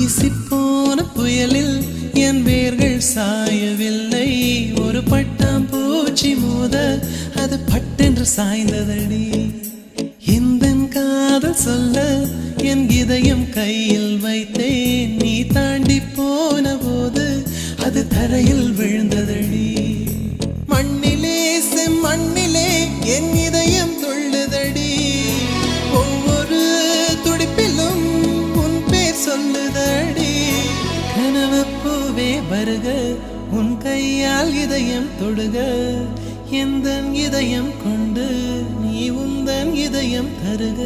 வீசிப்போன புயலில் என் வேர்கள் சாயவில்லை. ஒரு பட்டாம்பூச்சி மோத அது பட்டென்று சாய்ந்ததடி. இந்த காதல் சொல்ல என் இதயம் கையில் வைத்தேன். நீ தாண்டி போன போது அது தரையில் விழுந்ததடி. மண்ணிலே செம்மண்ணிலே என் இதயம் துள்ளுதடி. ஒவ்வொரு துடிப்பிலும் உன் பேர் சொல்லுதடி. கனவு பூவே வருக, உன் கையால் இதயம் தொடுக. எந்தன் இதயம் கொண்டு நீ உந்தன் இதயம் தருக.